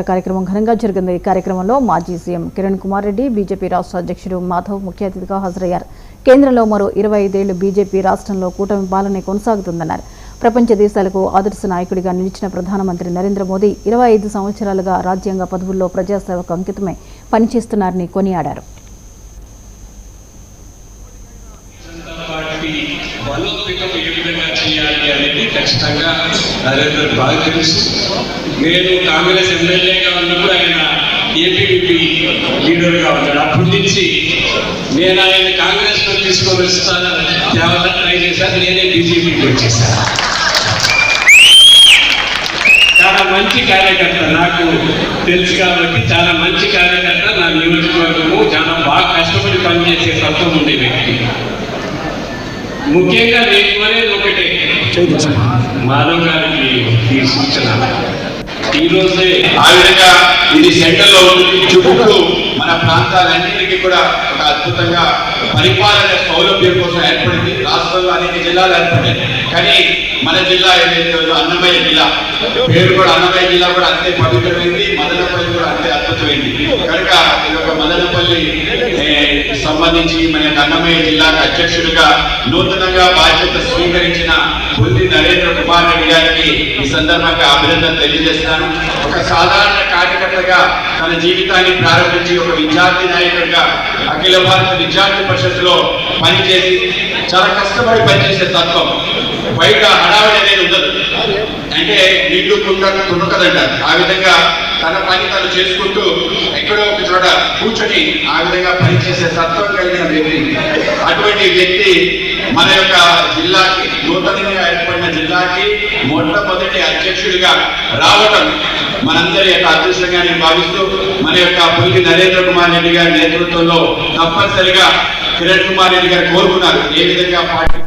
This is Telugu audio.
కార్యక్రమం ఘనంగా జరిగింది. ఈ కార్యక్రమంలో మాజీ సీఎం కిరణ్ కుమార్ రెడ్డి, బీజేపీ రాష్ట్ర అధ్యక్షుడు మాధవ్ ముఖ్య అతిథిగా హాజరయ్యారు. కేంద్రంలో మరో 25 ఏళ్లు బీజేపీ రాష్ట్రంలో కూటమి పాలన కొనసాగుతుందన్నారు. ప్రపంచ దేశాలకు ఆదర్శ నాయకుడిగా నిలిచిన ప్రధానమంత్రి నరేంద్ర మోదీ 25 సంవత్సరాలుగా రాజ్యాంగ పదవుల్లో ప్రజాసేవకు అంకితమై పనిచేస్తున్నారని కొనియాడారు. నేను కాంగ్రెస్ ఎమ్మెల్యేగా ఉన్నప్పుడు ఆయన ఏపీపీ లీడర్గా ఉన్నాడు. అప్పటి నుంచి నేను ఆయన కాంగ్రెస్లో తీసుకొని వస్తాను తేవాలని ట్రై చేశాను. నేనే బీజేపీకి వచ్చేసాను. చాలా మంచి కార్యకర్త, నాకు తెలుసు కాబట్టి చాలా మంచి కార్యకర్త. నా నియోజకవర్గము చాలా బాగా కష్టపడి పనిచేసే తత్వం ఉండే వ్యక్తి. ముఖ్యంగా నేను కోరేది ఒకటే, మాధవ్ గారికి ఈ సూచన ఈ రోజే ఆ విధంగా ఇది సెంటర్ లో చుట్టూ మన ప్రాంతాలన్నింటికీ కూడా ఒక అద్భుతంగా పరిపాలన సౌలభ్యం కోసం ఏర్పడింది. రాష్ట్రంలో అనేక జిల్లాలు ఏర్పడ్డాయి, కానీ మన జిల్లా ఏదైతే అన్నమయ్య జిల్లా పేరు కూడా అన్నమయ్య జిల్లా కూడా అంతే పవిత్రమైంది, మదనపల్లి కూడా అంతే అద్భుతమైంది. కనుక ఈ యొక్క మదనపల్లి సంబంధించి మన అన్నమయ్య జిల్లాకు అధ్యక్షుడిగా నూతనంగా బాధ్యత స్వీకరించిన పుల్లి నరేంద్ర కుమార్ రెడ్డి గారికి ఈ సందర్భంగా అభినందన తెలియజేస్తాను. ఒక సాధారణ కార్యకర్తగా తన జీవితాన్ని ప్రారంభించి ఒక విద్యార్థి నాయకుడిగా అఖిల భారత విద్యార్థి పరిషత్తులో పనిచేసి చాలా కష్టపడి పనిచేసే తత్వం. బయట హడావిడి అనేది ఉండదు, అంటే నీళ్లు తునకదంటారు. ఆ విధంగా తన పని తను చేసుకుంటూ ఎక్కడో ఒక చోట కూర్చొని ఆ విధంగా పనిచేసే తత్వం కలిగిన వ్యక్తి. అటువంటి వ్యక్తి మన యొక్క జిల్లాకి, నూతనంగా ఏర్పడిన జిల్లాకి మొట్టమొదటి అధ్యక్షుడిగా రావటం మనందరి యొక్క అదృష్టంగా నేను భావిస్తూ, మన యొక్క పుల్లి నరేంద్ర కుమార్ రెడ్డి గారి నేతృత్వంలో తప్పనిసరిగా కిరణ్ కుమార్ రెడ్డి గారు కోరుకున్నారు ఏ విధంగా పార్టీ